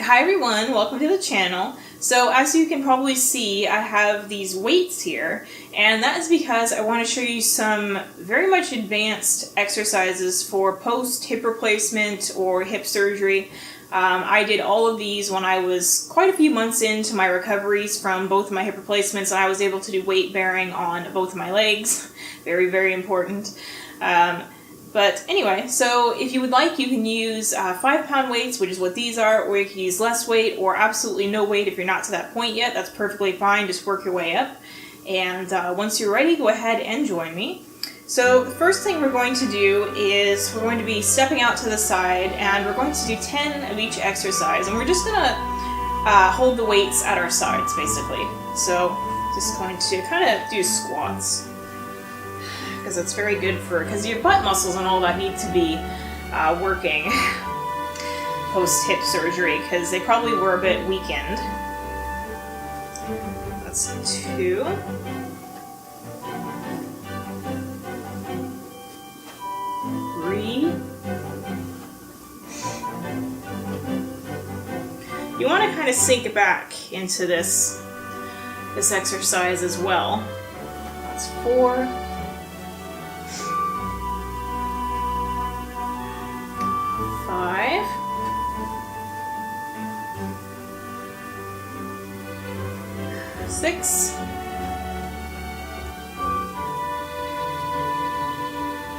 Hi everyone, welcome to the channel. So as you can probably see, I have these weights here, and that is because I want to show you some very much advanced exercises for post hip replacement or hip surgery. I did all of these when I was quite a few months into my recoveries from both of my hip replacements, and I was able to do weight bearing on both of my legs. Very, very important. But anyway, so if you would like, you can use 5-pound weights, which is what these are, or you can use less weight or absolutely no weight if you're not to that point yet. That's perfectly fine. Just work your way up. And once you're ready, go ahead and join me. So the first thing we're going to do is we're going to be stepping out to the side, and we're going to do 10 of each exercise. And we're just going to hold the weights at our sides, basically. So just going to kind of do squats, because it's very good because your butt muscles and all that need to be working post-hip surgery, because they probably were a bit weakened. That's 2. 3. You want to kind of sink back into this exercise as well. That's 4. 5. 6.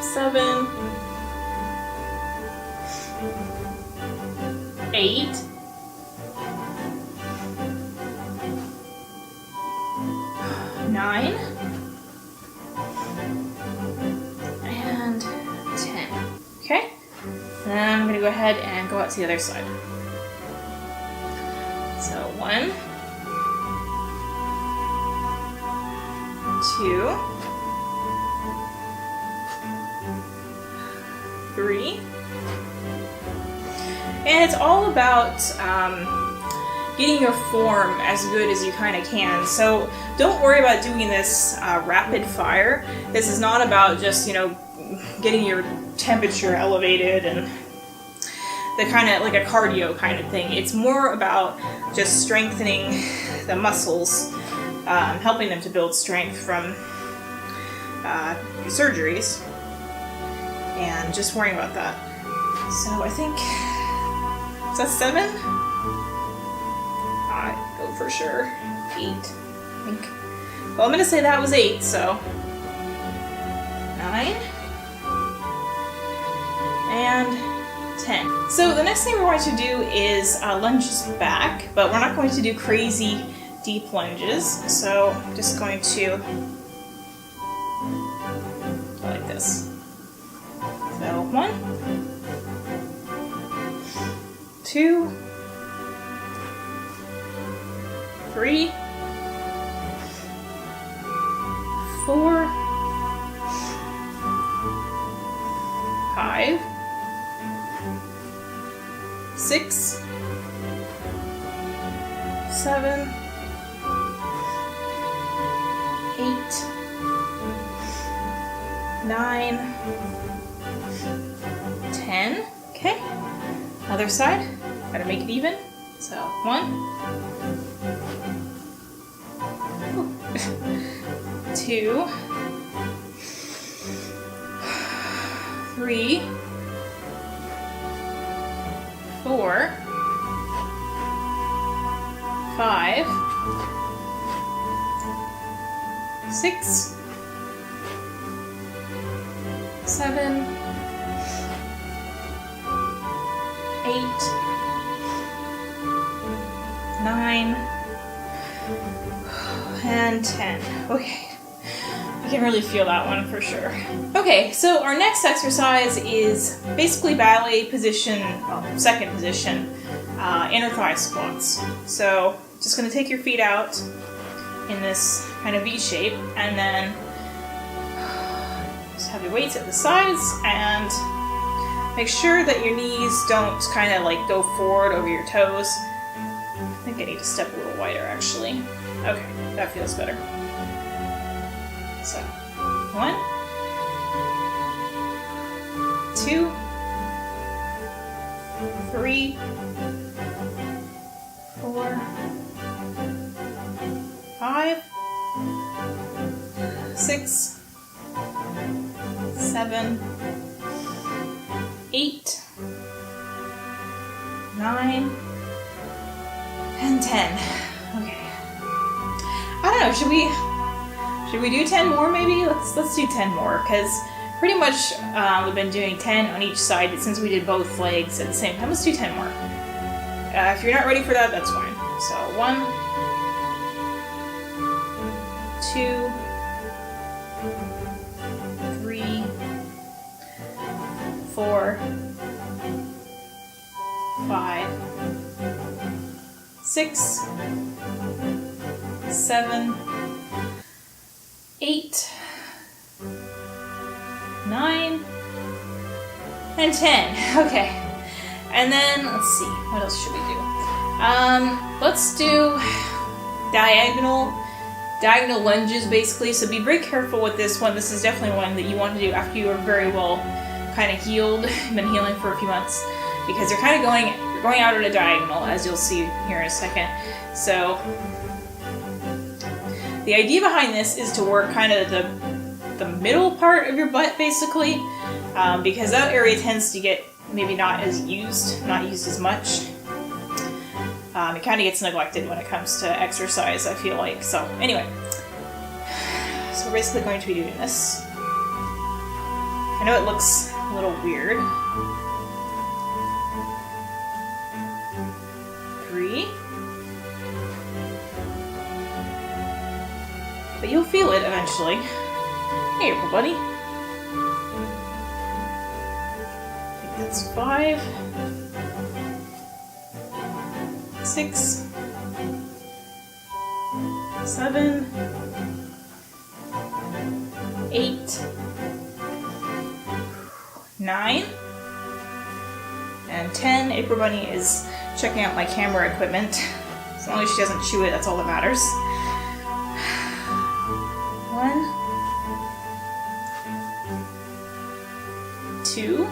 7. 8. 9. And 10. Okay? And then I'm going to go ahead and go out to the other side. So 1, 2, 3, and it's all about getting your form as good as you kind of can. So don't worry about doing this rapid fire. This is not about just, getting your temperature elevated and the kind of like a cardio kind of thing. It's more about just strengthening the muscles, helping them to build strength from your surgeries, and just worrying about that. So I think, is that 7? I go for sure 8, I think. Well, I'm gonna say that was 8, so 9 and 10. So the next thing we're going to do is lunges back, but we're not going to do crazy deep lunges. So I'm just going to go like this. So 1, 2, 3, 4, 5, 6, 7, 8, 9, 10. Okay. Other side. Gotta make it even. So 1, 2, 3, 4, 5, 6, 7, 8, 9, and 10. Okay. You can really feel that one for sure. Okay, so our next exercise is basically ballet position, second position, inner thigh squats. So just going to take your feet out in this kind of V shape, and then just have your weights at the sides, and make sure that your knees don't kind of like go forward over your toes. I think I need to step a little wider actually. Okay, that feels better. So, 1, 2, 3, 5, 6, 7, 8, 9, and 10. Okay. I don't know, should we do 10 more maybe? Let's do 10 more, because pretty much we've been doing 10 on each side, but since we did both legs at the same time, let's do 10 more. If you're not ready for that, that's fine. So 1, 2, 3, 4, 5, 6, 7, 8, 9, and 10. Okay. And then, let's see, what else should we do? Let's do diagonal lunges, basically. So be very careful with this one. This is definitely one that you want to do after you are very well kind of healed, been healing for a few months, because you're kind of going out at a diagonal, as you'll see here in a second. So the idea behind this is to work kind of the middle part of your butt, basically, because that area tends to get maybe not used as much. It kind of gets neglected when it comes to exercise, I feel like. So anyway, so we're basically going to be doing this. I know it looks a little weird. 3. But you'll feel it eventually. Hey, buddy. I think that's 5, 6, 7, 8, 9, and 10. April Bunny is checking out my camera equipment. As long as she doesn't chew it, that's all that matters. 1, 2,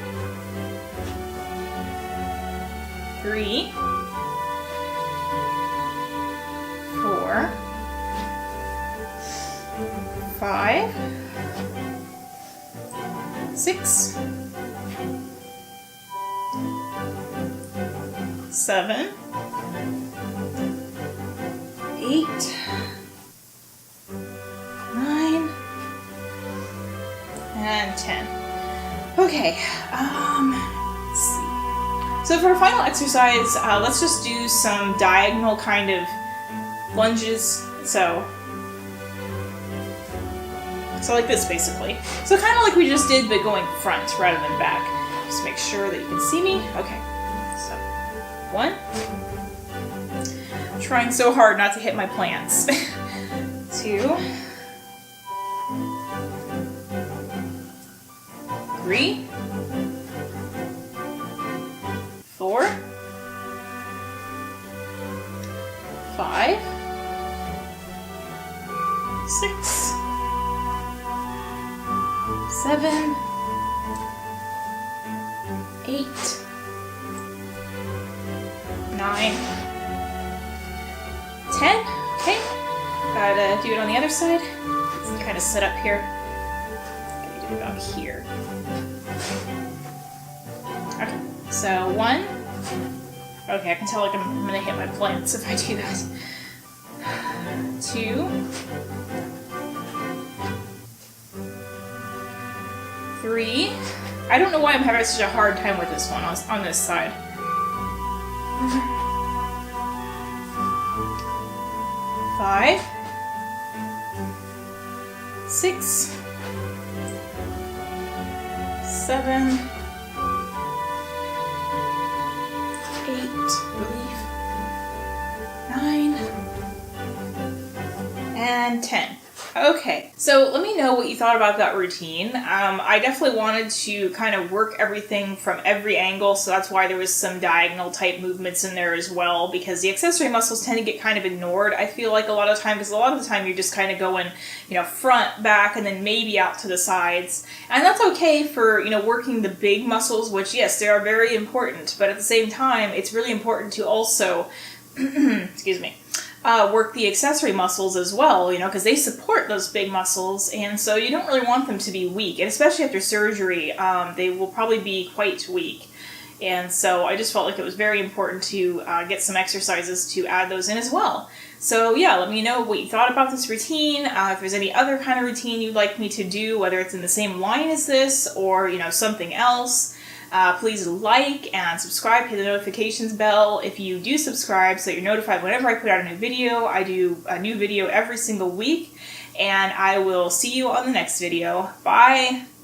3, 4, 5, 6, 7, 8, 9, and 10. Okay, let's see. So for our final exercise, let's just do some diagonal kind of lunges. So like this, basically. So kind of like we just did, but going front rather than back. Just make sure that you can see me. Okay, so 1. I'm trying so hard not to hit my plants. 2, 3, 4, 5, 6, 7, 8, 9, 10. Okay, gotta do it on the other side. It's kind of set up here. Gotta do it about here. Okay, so 1. Okay, I can tell like I'm gonna hit my plants if I do that. 2, 3. I don't know why I'm having such a hard time with this one on this side. 5, 6, 7, 8, relief, 9, and 10. Okay, so let me know what you thought about that routine. I definitely wanted to kind of work everything from every angle, so that's why there was some diagonal type movements in there as well, because the accessory muscles tend to get kind of ignored, I feel like, a lot of the time, because a lot of the time you're just kind of going, front, back, and then maybe out to the sides. And that's okay for, working the big muscles, which, yes, they are very important, but at the same time, it's really important to also, excuse me, work the accessory muscles as well, you know, because they support those big muscles, and so you don't really want them to be weak, and especially after surgery, they will probably be quite weak. And so I just felt like it was very important to get some exercises to add those in as well. So yeah, let me know what you thought about this routine. If there's any other kind of routine you'd like me to do, whether it's in the same line as this or, you know, something else. Please like and subscribe, hit the notifications bell if you do subscribe so that you're notified whenever I put out a new video. I do a new video every single week, and I will see you on the next video. Bye!